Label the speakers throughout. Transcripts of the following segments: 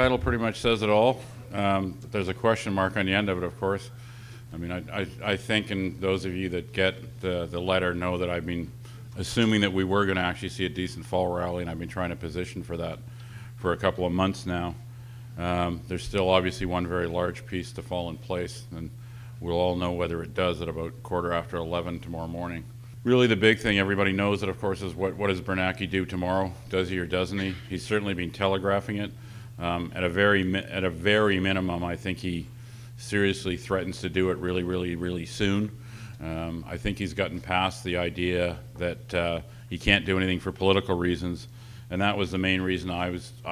Speaker 1: title pretty much says it all. There's a question mark on the end of it, of course. I mean, I think, and those of you that get the letter know that I've been assuming that we were going to actually see a decent fall rally, and I've been trying to position for that for a couple of months now. There's still obviously one very large piece to fall in place, and we'll all know whether it does at about 11:15 tomorrow morning. Really the big thing everybody knows that, of course, is what does Bernanke do tomorrow? Does he or doesn't he? He's certainly been telegraphing it. At a very minimum, I think he seriously threatens to do it really soon. I think he's gotten past the idea that he can't do anything for political reasons, and that was the main reason I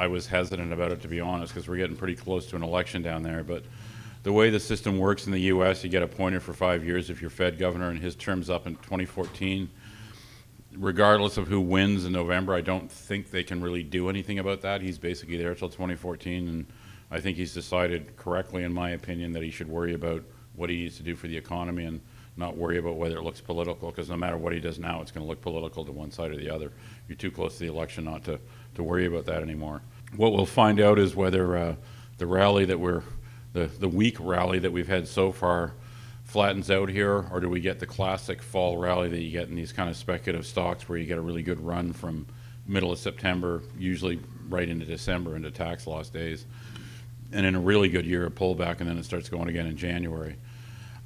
Speaker 1: was hesitant about it, to be honest, because we're getting pretty close to an election down there. But the way the system works in the U.S., you get appointed for 5 years if you're Fed governor, and his term's up in 2014. Regardless of who wins in November, I don't think they can really do anything about that. He's basically there till 2014, and I think he's decided correctly, in my opinion, that he should worry about what he needs to do for the economy and not worry about whether it looks political, because no matter what he does now, it's going to look political to one side or the other. You're too close to the election not to worry about that anymore. What we'll find out is whether the rally that the weak rally that we've had so far flattens out here, or do we get the classic fall rally that you get in these kind of speculative stocks where you get a really good run from middle of September, usually right into December, into tax loss days, and in a really good year, a pullback, and then it starts going again in January.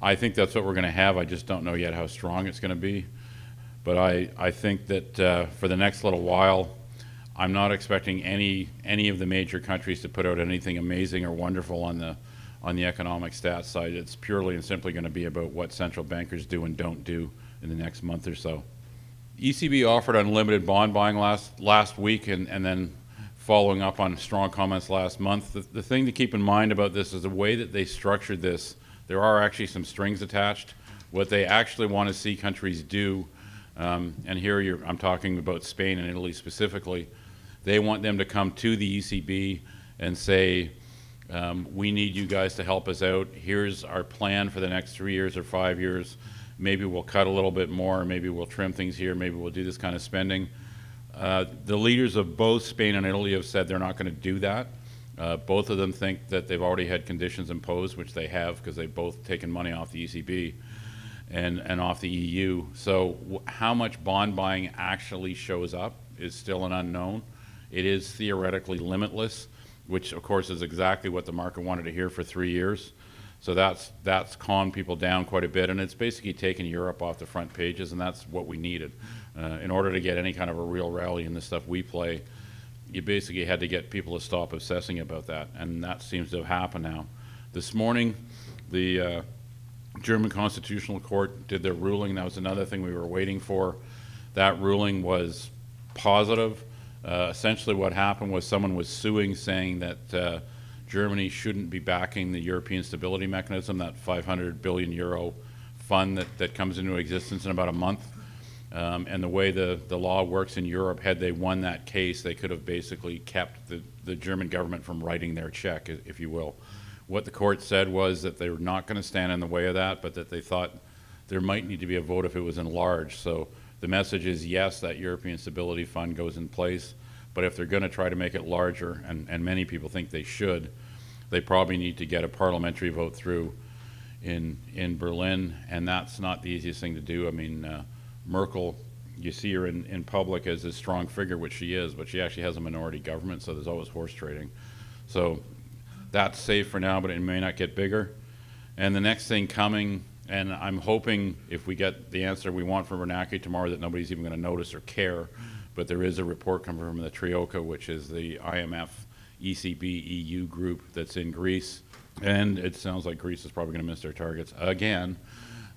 Speaker 1: I think that's what we're going to have. I just don't know yet how strong it's going to be. But I think that for the next little while, I'm not expecting any of the major countries to put out anything amazing or wonderful on the economic stats side. It's purely and simply going to be about what central bankers do and don't do in the next month or so. ECB offered unlimited bond buying last week, and then following up on strong comments last month. The thing to keep in mind about this is the way that they structured this. There are actually some strings attached. What they actually want to see countries do, and here I'm talking about Spain and Italy specifically, they want them to come to the ECB and say, we need you guys to help us out. Here's our plan for the next 3 years or 5 years. Maybe we'll cut a little bit more, maybe we'll trim things here, maybe we'll do this kind of spending. The leaders of both Spain and Italy have said they're not going to do that. Both of them think that they've already had conditions imposed, which they have, because they've both taken money off the ECB and off the EU. So how much bond buying actually shows up is still an unknown. It is theoretically limitless, which of course is exactly what the market wanted to hear for 3 years. So that's calmed people down quite a bit, and it's basically taken Europe off the front pages, and that's what we needed. In order to get any kind of a real rally in the stuff we play, you basically had to get people to stop obsessing about that, and that seems to have happened now. This morning, the German Constitutional Court did their ruling. That was another thing we were waiting for. That ruling was positive. Essentially what happened was someone was suing, saying that Germany shouldn't be backing the European Stability Mechanism, that 500 billion euro fund that comes into existence in about a month. And the way the law works in Europe, had they won that case, they could have basically kept the German government from writing their check, if you will. What the court said was that they were not going to stand in the way of that, but that they thought there might need to be a vote if it was enlarged. So the message is, yes, that European Stability Fund goes in place, but if they're going to try to make it larger, and many people think they should, they probably need to get a parliamentary vote through in Berlin, and that's not the easiest thing to do. I mean, Merkel, you see her in public as a strong figure, which she is, but she actually has a minority government, so there's always horse trading. So that's safe for now, but it may not get bigger. And the next thing coming, and I'm hoping if we get the answer we want from Bernanke tomorrow that nobody's even going to notice or care, but there is a report coming from the Troika, which is the IMF, ECB, EU group that's in Greece. And it sounds like Greece is probably going to miss their targets again,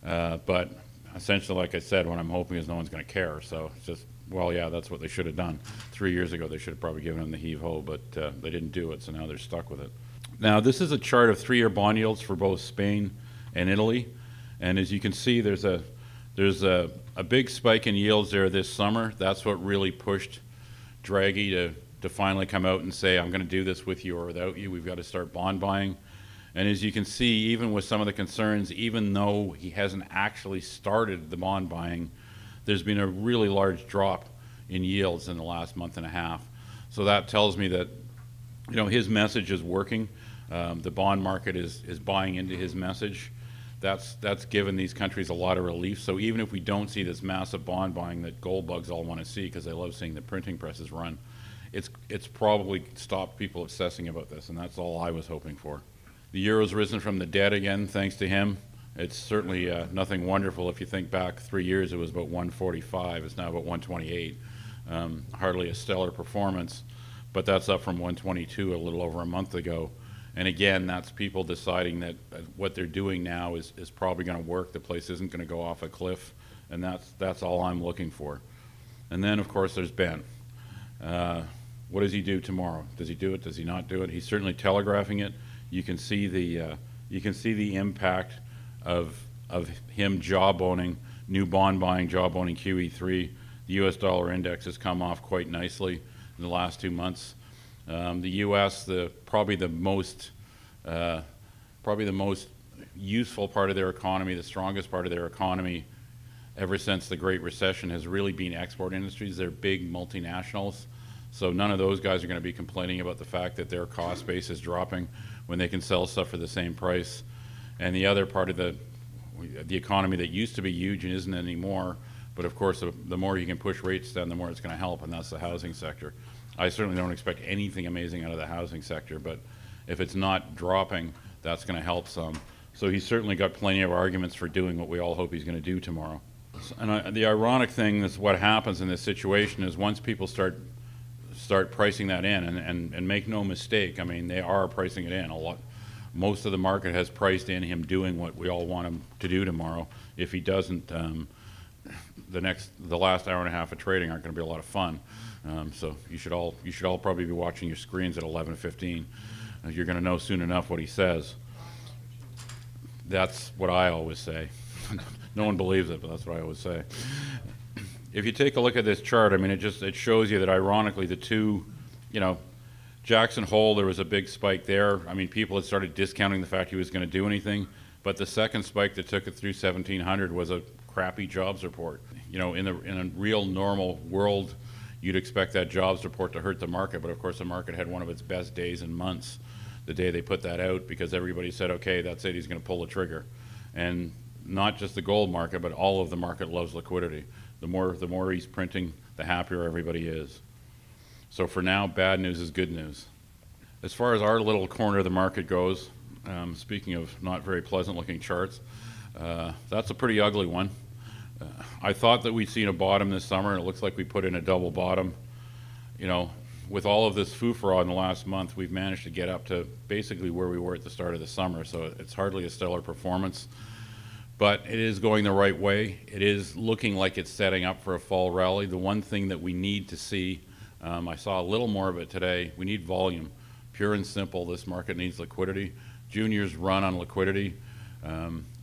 Speaker 1: but essentially, like I said, what I'm hoping is no one's going to care. So it's just, well, yeah, that's what they should have done. 3 years ago, they should have probably given them the heave-ho, but they didn't do it, so now they're stuck with it. Now, this is a chart of 3-year bond yields for both Spain and Italy. And as you can see, there's a big spike in yields there this summer. That's what really pushed Draghi to finally come out and say, I'm going to do this with you or without you. We've got to start bond buying. And as you can see, even with some of the concerns, even though he hasn't actually started the bond buying, there's been a really large drop in yields in the last month and a half. So that tells me that You know, his message is working. The bond market is buying into his message. That's given these countries a lot of relief. So even if we don't see this massive bond buying that gold bugs all want to see, because they love seeing the printing presses run, it's probably stopped people obsessing about this, and that's all I was hoping for. The euro's risen from the dead again, thanks to him. It's certainly nothing wonderful. If you think back 3 years, it was about 145. It's now about 128. Hardly a stellar performance, but that's up from 122 a little over a month ago. And again, that's people deciding that what they're doing now is probably going to work. The place isn't going to go off a cliff, and that's all I'm looking for. And then, of course, there's Ben. What does he do tomorrow? Does he do it? Does he not do it? He's certainly telegraphing it. You can see the impact of him job-owning, new bond buying, job-owning QE3. The U.S. dollar index has come off quite nicely in the last 2 months. The U.S., probably the most useful part of their economy, the strongest part of their economy ever since the Great Recession has really been export industries. They're big multinationals. So none of those guys are going to be complaining about the fact that their cost base is dropping when they can sell stuff for the same price. And the other part of the economy that used to be huge and isn't anymore, but of course the more you can push rates down, the more it's going to help, and that's the housing sector. I certainly don't expect anything amazing out of the housing sector, but if it's not dropping, that's going to help some. So he's certainly got plenty of arguments for doing what we all hope he's going to do tomorrow. And the ironic thing is what happens in this situation is once people start pricing that in, and make no mistake, I mean, they are pricing it in a lot. Most of the market has priced in him doing what we all want him to do tomorrow. If he doesn't, the last hour and a half of trading aren't going to be a lot of fun. So you should all probably be watching your screens at 11:15. You're going to know soon enough what he says. That's what I always say. No one believes it, but that's what I always say. If you take a look at this chart, I mean, it shows you that ironically the two, you know, Jackson Hole, there was a big spike there. I mean, people had started discounting the fact he was going to do anything, but the second spike that took it through 1700 was a crappy jobs report. You know, in a real normal world, you'd expect that jobs report to hurt the market, but of course the market had one of its best days in months the day they put that out, because everybody said, okay, that's it, he's going to pull the trigger. And not just the gold market, but all of the market loves liquidity. The more he's printing, the happier everybody is. So for now, bad news is good news. As far as our little corner of the market goes, speaking of not very pleasant looking charts, that's a pretty ugly one. I thought that we'd seen a bottom this summer, and it looks like we put in a double bottom. You know, with all of this foo-for-all in the last month, we've managed to get up to basically where we were at the start of the summer, so it's hardly a stellar performance. But it is going the right way. It is looking like it's setting up for a fall rally. The one thing that we need to see, I saw a little more of it today, we need volume. Pure and simple, this market needs liquidity. Juniors run on liquidity.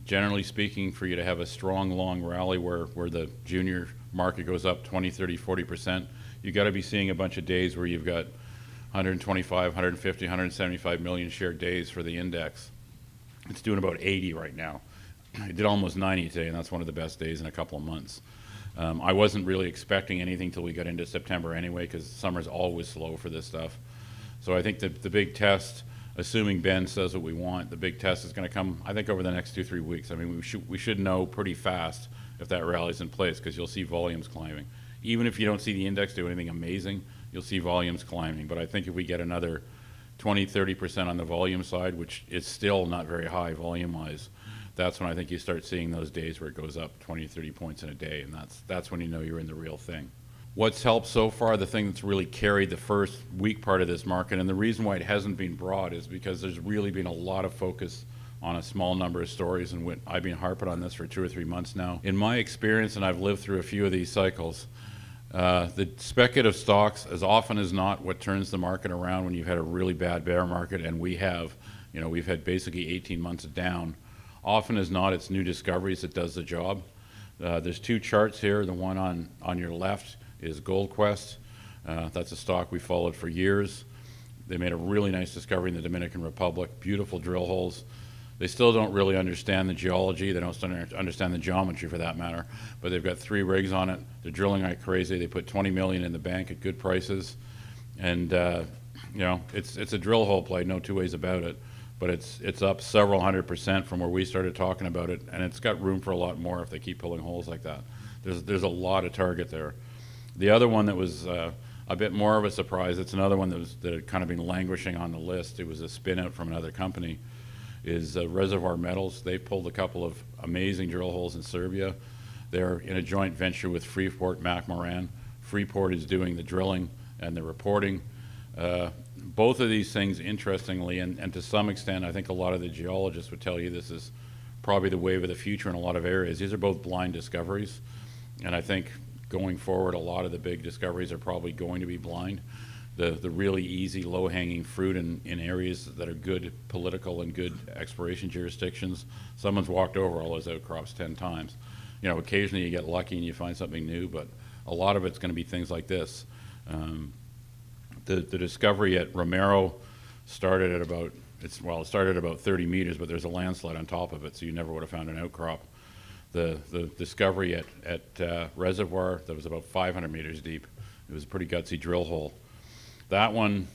Speaker 1: Generally speaking, for you to have a strong, long rally where the junior market goes up 20, 30, 40%, you've got to be seeing a bunch of days where you've got 125, 150, 175 million share days for the index. It's doing about 80 right now. It did almost 90 today, and that's one of the best days in a couple of months. I wasn't really expecting anything till we got into September anyway, because summer's always slow for this stuff. So I think the big test, assuming Ben says what we want, the big test is going to come, I think, over the next 2-3 weeks. I mean, we should know pretty fast if that rally's in place, because you'll see volumes climbing. Even if you don't see the index do anything amazing, you'll see volumes climbing. But I think if we get another 20, 30% on the volume side, which is still not very high volume-wise, that's when I think you start seeing those days where it goes up 20, 30 points in a day, and that's when you know you're in the real thing. What's helped so far, the thing that's really carried the first weak part of this market, and the reason why it hasn't been broad is because there's really been a lot of focus on a small number of stories, and I've been harping on this for 2 or 3 months now. In my experience, and I've lived through a few of these cycles, the speculative stocks, as often as not, what turns the market around when you've had a really bad bear market, and we have, you know, we've had basically 18 months of down. Often as not, it's new discoveries that does the job. There's 2 charts here. The one on your left is Goldquest. That's a stock we followed for years. They made a really nice discovery in the Dominican Republic, beautiful drill holes. They still don't really understand the geology. They don't understand the geometry for that matter, but they've got 3 rigs on it. They're drilling like crazy. They put $20 million in the bank at good prices. And you know, it's a drill hole play, no two ways about it. But it's up several 100% from where we started talking about it, and it's got room for a lot more if they keep pulling holes like that. There's a lot of target there. The other one that was a bit more of a surprise, it's another one that had kind of been languishing on the list. It was a spin out from another company, is Reservoir Metals. They pulled a couple of amazing drill holes in Serbia. They're in a joint venture with Freeport-McMoRan. Freeport is doing the drilling and the reporting. Both of these things, interestingly, and to some extent, I think a lot of the geologists would tell you this is probably the wave of the future in a lot of areas. These are both blind discoveries, and I think going forward, a lot of the big discoveries are probably going to be blind. The really easy, low-hanging fruit in areas that are good political and good exploration jurisdictions, someone's walked over all those outcrops 10 times. You know, occasionally you get lucky and you find something new, but a lot of it's going to be things like this. The discovery at Romero started at about, it started at about 30 meters, but there's a landslide on top of it, so you never would have found an outcrop. The discovery at Reservoir, that was about 500 meters deep. It was a pretty gutsy drill hole. That one,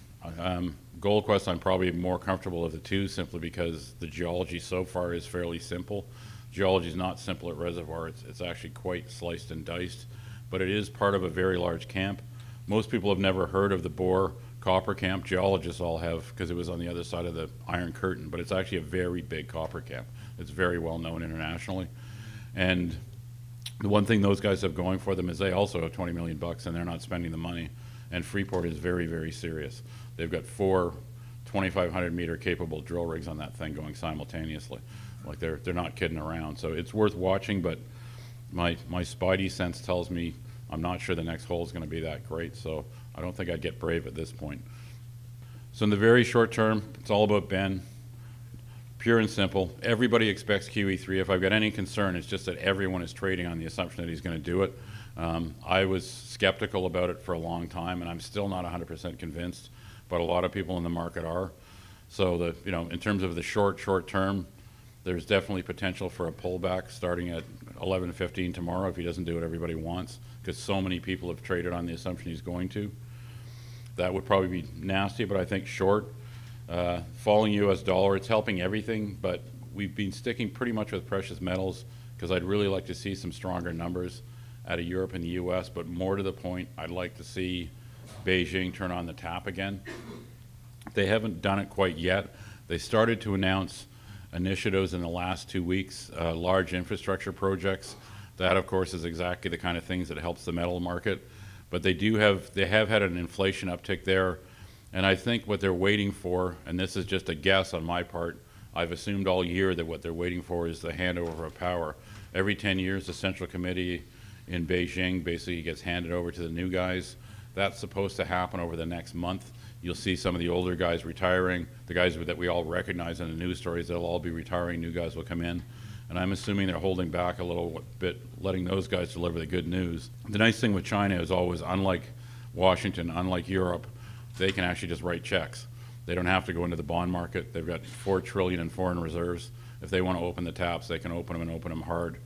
Speaker 1: Gold Quest, I'm probably more comfortable of the two, simply because the geology so far is fairly simple. Geology is not simple at Reservoir. It's actually quite sliced and diced, but it is part of a very large camp. Most people have never heard of the Bohr copper camp. Geologists all have, because it was on the other side of the Iron Curtain, but it's actually a very big copper camp. It's very well known internationally. And the one thing those guys have going for them is they also have 20 million bucks and they're not spending the money. And Freeport is very, very serious. They've got 4 2,500 meter capable drill rigs on that thing going simultaneously. Like they're not kidding around. So it's worth watching, but my spidey sense tells me I'm not sure the next hole is going to be that great, so I don't think I'd get brave at this point. So in the very short term, it's all about Ben. Pure and simple. Everybody expects QE3. If I've got any concern, it's just that everyone is trading on the assumption that he's going to do it. I was skeptical about it for a long time, and I'm still not 100% convinced, but a lot of people in the market are. So in terms of the short term, there's definitely potential for a pullback starting at 11:15 tomorrow if he doesn't do what everybody wants, because so many people have traded on the assumption he's going to. That would probably be nasty, but I think short. Falling US dollar, it's helping everything, but we've been sticking pretty much with precious metals because I'd really like to see some stronger numbers out of Europe and the US, but more to the point, I'd like to see Beijing turn on the tap again. They haven't done it quite yet. They started to announce initiatives in the last 2 weeks, large infrastructure projects. That, of course, is exactly the kind of things that helps the metal market. But they have had an inflation uptick there. And I think what they're waiting for, and this is just a guess on my part, I've assumed all year that what they're waiting for is the handover of power. Every 10 years, the Central Committee in Beijing basically gets handed over to the new guys. That's supposed to happen over the next month. You'll see some of the older guys retiring. The guys that we all recognize in the news stories, they'll all be retiring. New guys will come in. And I'm assuming they're holding back a little bit, letting those guys deliver the good news. The nice thing with China is always, unlike Washington, unlike Europe, they can actually just write checks. They don't have to go into the bond market. They've got $4 trillion in foreign reserves. If they want to open the taps, they can open them and open them hard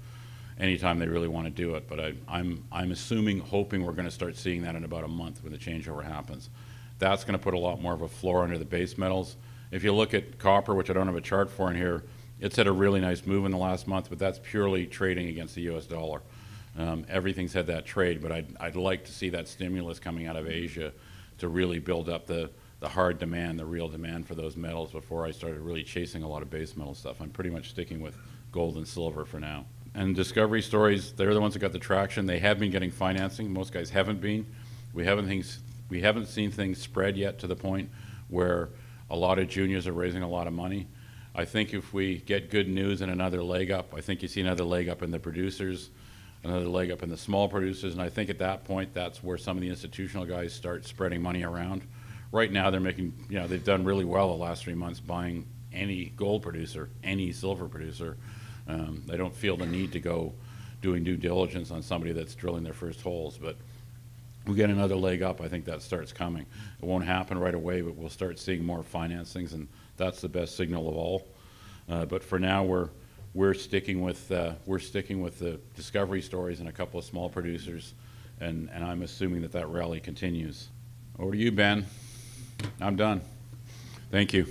Speaker 1: anytime they really want to do it. But I'm assuming, hoping we're going to start seeing that in about a month when the changeover happens. That's going to put a lot more of a floor under the base metals. If you look at copper, which I don't have a chart for in here, it's had a really nice move in the last month, but that's purely trading against the US dollar. Everything's had that trade, but I'd like to see that stimulus coming out of Asia to really build up the hard demand, the real demand for those metals before I started really chasing a lot of base metal stuff. I'm pretty much sticking with gold and silver for now. And discovery stories, they're the ones that got the traction. They have been getting financing. Most guys haven't been. We haven't seen things spread yet to the point where a lot of juniors are raising a lot of money. I think if we get good news and another leg up, I think you see another leg up in the producers, another leg up in the small producers, and I think at that point that's where some of the institutional guys start spreading money around. Right now they're making, they've done really well the last 3 months buying any gold producer, any silver producer. They don't feel the need to go doing due diligence on somebody that's drilling their first holes, but we get another leg up, I think that starts coming. It won't happen right away, but we'll start seeing more financings, and that's the best signal of all. But for now, we're sticking with the discovery stories and a couple of small producers, and I'm assuming that rally continues. Over to you, Ben. I'm done. Thank you.